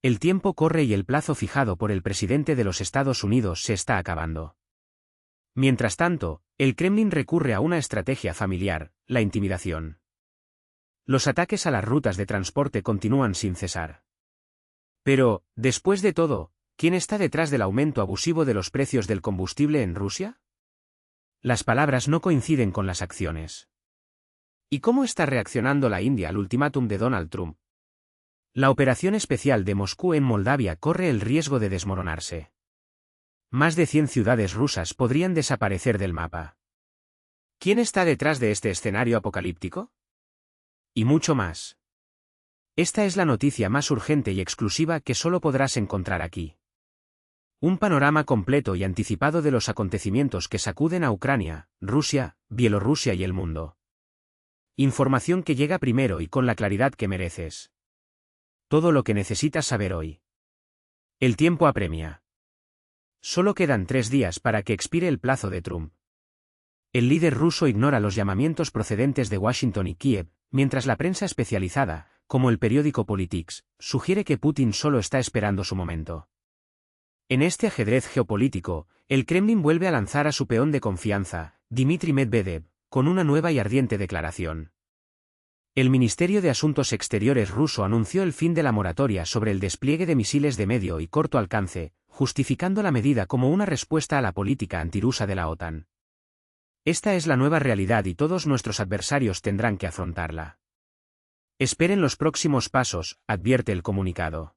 El tiempo corre y el plazo fijado por el presidente de los Estados Unidos se está acabando. Mientras tanto, el Kremlin recurre a una estrategia familiar, la intimidación. Los ataques a las rutas de transporte continúan sin cesar. Pero, después de todo, ¿quién está detrás del aumento abusivo de los precios del combustible en Rusia? Las palabras no coinciden con las acciones. ¿Y cómo está reaccionando la India al ultimátum de Donald Trump? La operación especial de Moscú en Moldavia corre el riesgo de desmoronarse. Más de 100 ciudades rusas podrían desaparecer del mapa. ¿Quién está detrás de este escenario apocalíptico? Y mucho más. Esta es la noticia más urgente y exclusiva que solo podrás encontrar aquí. Un panorama completo y anticipado de los acontecimientos que sacuden a Ucrania, Rusia, Bielorrusia y el mundo. Información que llega primero y con la claridad que mereces. Todo lo que necesitas saber hoy. El tiempo apremia. Solo quedan 3 días para que expire el plazo de Trump. El líder ruso ignora los llamamientos procedentes de Washington y Kiev, mientras la prensa especializada, como el periódico Politics, sugiere que Putin solo está esperando su momento. En este ajedrez geopolítico, el Kremlin vuelve a lanzar a su peón de confianza, Dmitry Medvedev, con una nueva y ardiente declaración. El Ministerio de Asuntos Exteriores ruso anunció el fin de la moratoria sobre el despliegue de misiles de medio y corto alcance, justificando la medida como una respuesta a la política antirrusa de la OTAN. Esta es la nueva realidad y todos nuestros adversarios tendrán que afrontarla. Esperen los próximos pasos, advierte el comunicado.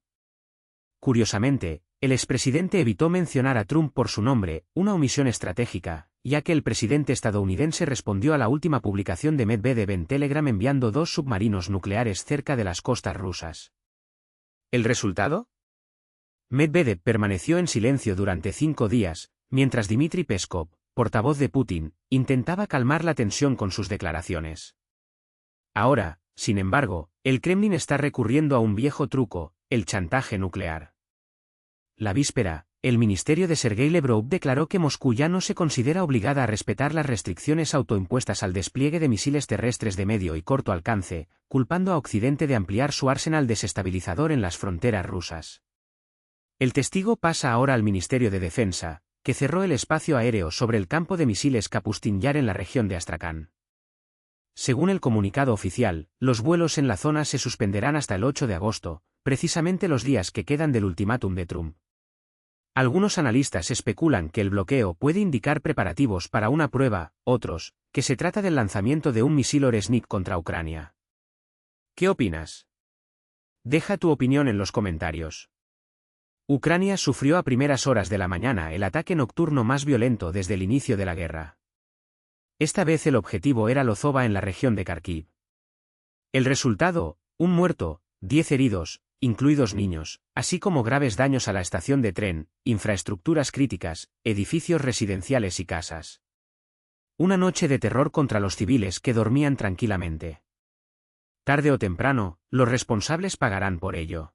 Curiosamente, el expresidente evitó mencionar a Trump por su nombre, una omisión estratégica, ya que el presidente estadounidense respondió a la última publicación de Medvedev en Telegram enviando 2 submarinos nucleares cerca de las costas rusas. ¿El resultado? Medvedev permaneció en silencio durante 5 días, mientras Dmitry Peskov, portavoz de Putin, intentaba calmar la tensión con sus declaraciones. Ahora, sin embargo, el Kremlin está recurriendo a un viejo truco, el chantaje nuclear. La víspera, el ministerio de Sergei Lavrov declaró que Moscú ya no se considera obligada a respetar las restricciones autoimpuestas al despliegue de misiles terrestres de medio y corto alcance, culpando a Occidente de ampliar su arsenal desestabilizador en las fronteras rusas. El testigo pasa ahora al Ministerio de Defensa, que cerró el espacio aéreo sobre el campo de misiles Kapustin Yar en la región de Astrakán. Según el comunicado oficial, los vuelos en la zona se suspenderán hasta el 8 de agosto, precisamente los días que quedan del ultimátum de Trump. Algunos analistas especulan que el bloqueo puede indicar preparativos para una prueba, otros, que se trata del lanzamiento de un misil Oresnik contra Ucrania. ¿Qué opinas? Deja tu opinión en los comentarios. Ucrania sufrió a primeras horas de la mañana el ataque nocturno más violento desde el inicio de la guerra. Esta vez el objetivo era Lozova en la región de Kharkiv. El resultado, 1 muerto, 10 heridos, incluidos niños, así como graves daños a la estación de tren, infraestructuras críticas, edificios residenciales y casas. Una noche de terror contra los civiles que dormían tranquilamente. Tarde o temprano, los responsables pagarán por ello.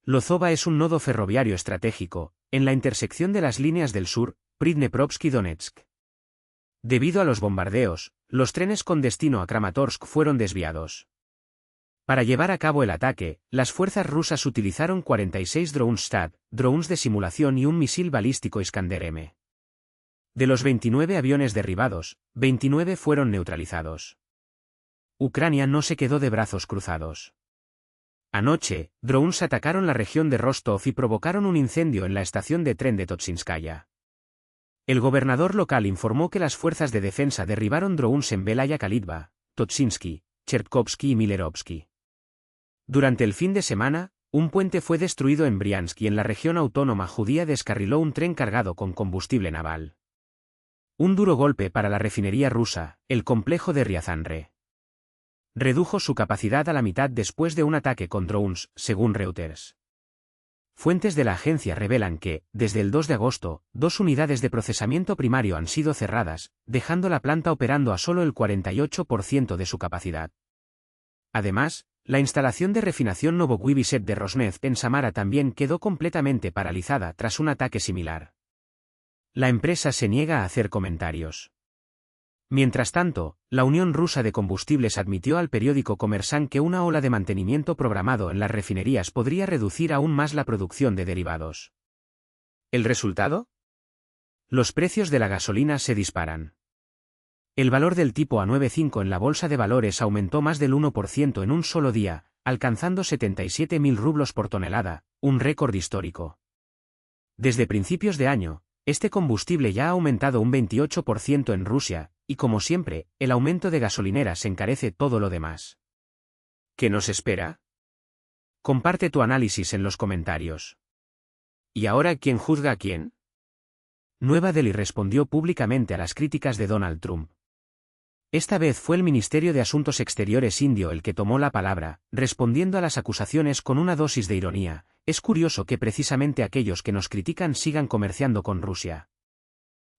Lozova es un nodo ferroviario estratégico, en la intersección de las líneas del sur, Pridneprovsk y Donetsk. Debido a los bombardeos, los trenes con destino a Kramatorsk fueron desviados. Para llevar a cabo el ataque, las fuerzas rusas utilizaron 46 drones THAAD, drones de simulación y un misil balístico Iskander-M. De los 29 aviones derribados, 29 fueron neutralizados. Ucrania no se quedó de brazos cruzados. Anoche, drones atacaron la región de Rostov y provocaron un incendio en la estación de tren de Totsinskaya. El gobernador local informó que las fuerzas de defensa derribaron drones en Belaya Kalitva, Totsinsky, Chertkovsky y Milerovsky. Durante el fin de semana, un puente fue destruido en Briansk y en la región autónoma judía descarriló un tren cargado con combustible naval. Un duro golpe para la refinería rusa, el complejo de Ryazanre. Redujo su capacidad a la mitad después de un ataque con drones, según Reuters. Fuentes de la agencia revelan que, desde el 2 de agosto, 2 unidades de procesamiento primario han sido cerradas, dejando la planta operando a solo el 48% de su capacidad. Además, la instalación de refinación Novokuivyset de Rosneft en Samara también quedó completamente paralizada tras un ataque similar. La empresa se niega a hacer comentarios. Mientras tanto, la Unión Rusa de Combustibles admitió al periódico Kommersant que una ola de mantenimiento programado en las refinerías podría reducir aún más la producción de derivados. ¿El resultado? Los precios de la gasolina se disparan. El valor del tipo A95 en la bolsa de valores aumentó más del 1% en un solo día, alcanzando 77.000 rublos por tonelada, un récord histórico. Desde principios de año, este combustible ya ha aumentado un 28% en Rusia, y como siempre, el aumento de gasolineras encarece todo lo demás. ¿Qué nos espera? Comparte tu análisis en los comentarios. ¿Y ahora quién juzga a quién? Nueva Delhi respondió públicamente a las críticas de Donald Trump. Esta vez fue el Ministerio de Asuntos Exteriores indio el que tomó la palabra, respondiendo a las acusaciones con una dosis de ironía. Es curioso que precisamente aquellos que nos critican sigan comerciando con Rusia.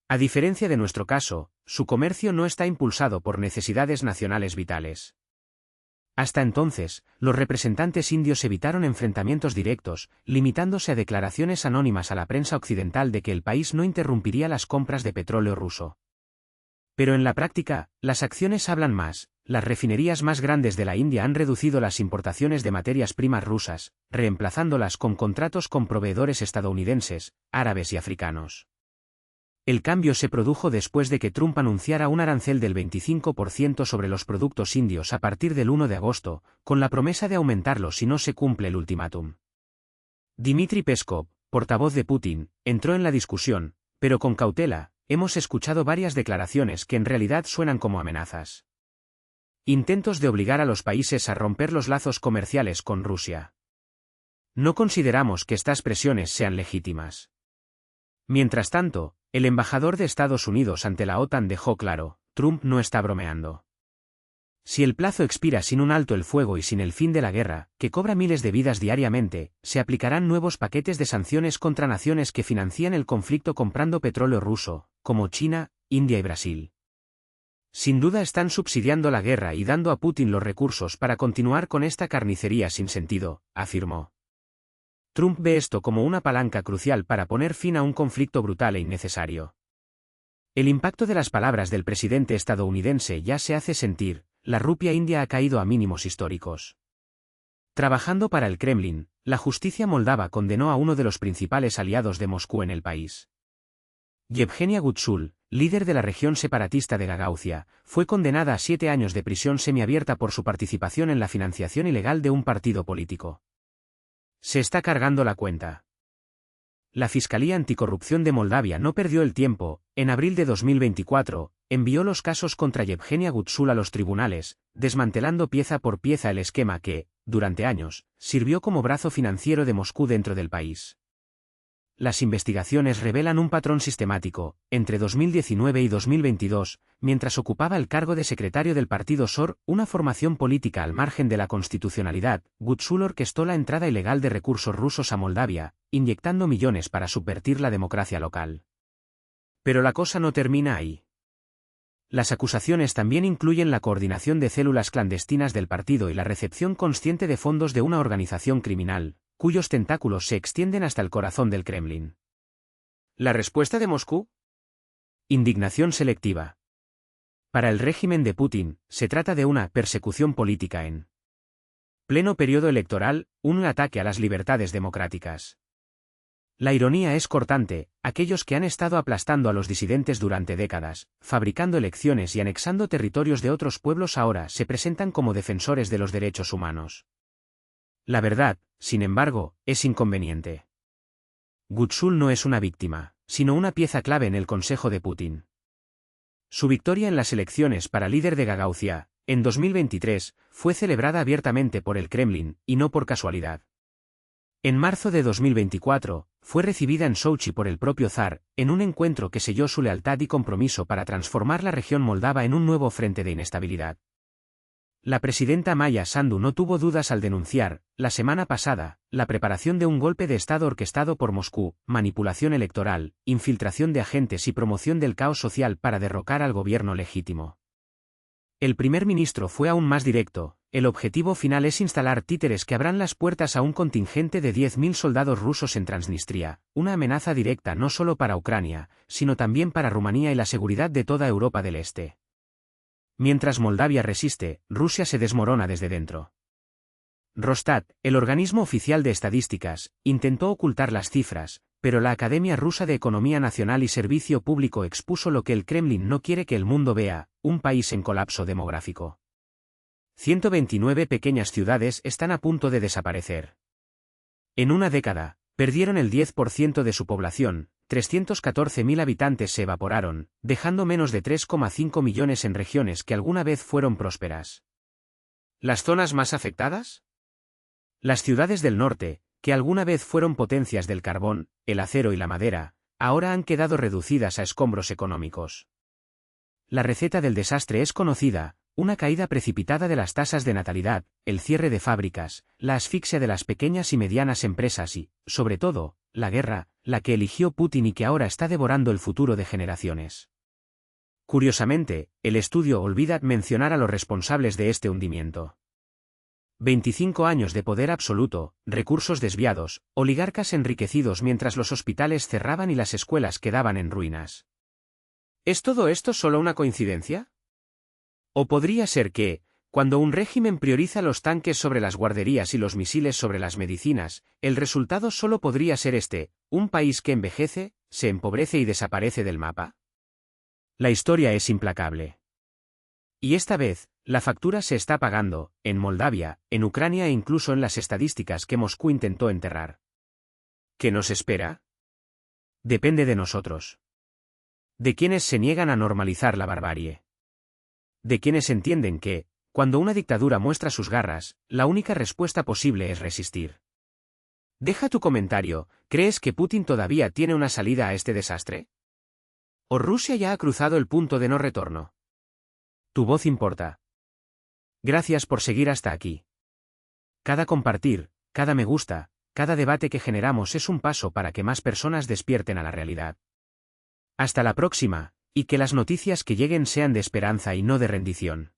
A diferencia de nuestro caso, su comercio no está impulsado por necesidades nacionales vitales. Hasta entonces, los representantes indios evitaron enfrentamientos directos, limitándose a declaraciones anónimas a la prensa occidental de que el país no interrumpiría las compras de petróleo ruso. Pero en la práctica, las acciones hablan más. Las refinerías más grandes de la India han reducido las importaciones de materias primas rusas, reemplazándolas con contratos con proveedores estadounidenses, árabes y africanos. El cambio se produjo después de que Trump anunciara un arancel del 25% sobre los productos indios a partir del 1 de agosto, con la promesa de aumentarlo si no se cumple el ultimátum. Dmitry Peskov, portavoz de Putin, entró en la discusión, pero con cautela. Hemos escuchado varias declaraciones que en realidad suenan como amenazas. Intentos de obligar a los países a romper los lazos comerciales con Rusia. No consideramos que estas presiones sean legítimas. Mientras tanto, el embajador de Estados Unidos ante la OTAN dejó claro, Trump no está bromeando. Si el plazo expira sin un alto el fuego y sin el fin de la guerra, que cobra miles de vidas diariamente, se aplicarán nuevos paquetes de sanciones contra naciones que financian el conflicto comprando petróleo ruso, como China, India y Brasil. Sin duda están subsidiando la guerra y dando a Putin los recursos para continuar con esta carnicería sin sentido, afirmó. Trump ve esto como una palanca crucial para poner fin a un conflicto brutal e innecesario. El impacto de las palabras del presidente estadounidense ya se hace sentir. La rupia india ha caído a mínimos históricos. Trabajando para el Kremlin, la justicia moldava condenó a uno de los principales aliados de Moscú en el país. Yevgenia Gutsul, líder de la región separatista de Gagauzia, fue condenada a 7 años de prisión semiabierta por su participación en la financiación ilegal de un partido político. Se está cargando la cuenta. La Fiscalía Anticorrupción de Moldavia no perdió el tiempo. En abril de 2024, envió los casos contra Yevgenia Gutsul a los tribunales, desmantelando pieza por pieza el esquema que, durante años, sirvió como brazo financiero de Moscú dentro del país. Las investigaciones revelan un patrón sistemático. Entre 2019 y 2022, mientras ocupaba el cargo de secretario del partido SOR, una formación política al margen de la constitucionalidad, Gutsul orquestó la entrada ilegal de recursos rusos a Moldavia, inyectando millones para subvertir la democracia local. Pero la cosa no termina ahí. Las acusaciones también incluyen la coordinación de células clandestinas del partido y la recepción consciente de fondos de una organización criminal, cuyos tentáculos se extienden hasta el corazón del Kremlin. ¿La respuesta de Moscú? Indignación selectiva. Para el régimen de Putin, se trata de una persecución política en pleno periodo electoral, un ataque a las libertades democráticas. La ironía es cortante. Aquellos que han estado aplastando a los disidentes durante décadas, fabricando elecciones y anexando territorios de otros pueblos ahora se presentan como defensores de los derechos humanos. La verdad, sin embargo, es inconveniente. Gutsul no es una víctima, sino una pieza clave en el Consejo de Putin. Su victoria en las elecciones para líder de Gagauzia, en 2023, fue celebrada abiertamente por el Kremlin, y no por casualidad. En marzo de 2024, fue recibida en Sochi por el propio zar, en un encuentro que selló su lealtad y compromiso para transformar la región moldava en un nuevo frente de inestabilidad. La presidenta Maya Sandu no tuvo dudas al denunciar, la semana pasada, la preparación de un golpe de Estado orquestado por Moscú, manipulación electoral, infiltración de agentes y promoción del caos social para derrocar al gobierno legítimo. El primer ministro fue aún más directo. El objetivo final es instalar títeres que abran las puertas a un contingente de 10.000 soldados rusos en Transnistria, una amenaza directa no solo para Ucrania, sino también para Rumanía y la seguridad de toda Europa del Este. Mientras Moldavia resiste, Rusia se desmorona desde dentro. Rosstat, el organismo oficial de estadísticas, intentó ocultar las cifras, pero la Academia Rusa de Economía Nacional y Servicio Público expuso lo que el Kremlin no quiere que el mundo vea: un país en colapso demográfico. 129 pequeñas ciudades están a punto de desaparecer. En una década, perdieron el 10% de su población, 314.000 habitantes se evaporaron, dejando menos de 3,5 millones en regiones que alguna vez fueron prósperas. ¿Las zonas más afectadas? Las ciudades del norte, que alguna vez fueron potencias del carbón, el acero y la madera, ahora han quedado reducidas a escombros económicos. La receta del desastre es conocida: una caída precipitada de las tasas de natalidad, el cierre de fábricas, la asfixia de las pequeñas y medianas empresas y, sobre todo, la guerra, la que eligió Putin y que ahora está devorando el futuro de generaciones. Curiosamente, el estudio olvida mencionar a los responsables de este hundimiento. 25 años de poder absoluto, recursos desviados, oligarcas enriquecidos mientras los hospitales cerraban y las escuelas quedaban en ruinas. ¿Es todo esto solo una coincidencia? ¿O podría ser que, cuando un régimen prioriza los tanques sobre las guarderías y los misiles sobre las medicinas, el resultado solo podría ser este: un país que envejece, se empobrece y desaparece del mapa? La historia es implacable. Y esta vez, la factura se está pagando, en Moldavia, en Ucrania e incluso en las estadísticas que Moscú intentó enterrar. ¿Qué nos espera? Depende de nosotros. De quienes se niegan a normalizar la barbarie. De quienes entienden que, cuando una dictadura muestra sus garras, la única respuesta posible es resistir. Deja tu comentario: ¿crees que Putin todavía tiene una salida a este desastre? ¿O Rusia ya ha cruzado el punto de no retorno? Tu voz importa. Gracias por seguir hasta aquí. Cada compartir, cada me gusta, cada debate que generamos es un paso para que más personas despierten a la realidad. Hasta la próxima, y que las noticias que lleguen sean de esperanza y no de rendición.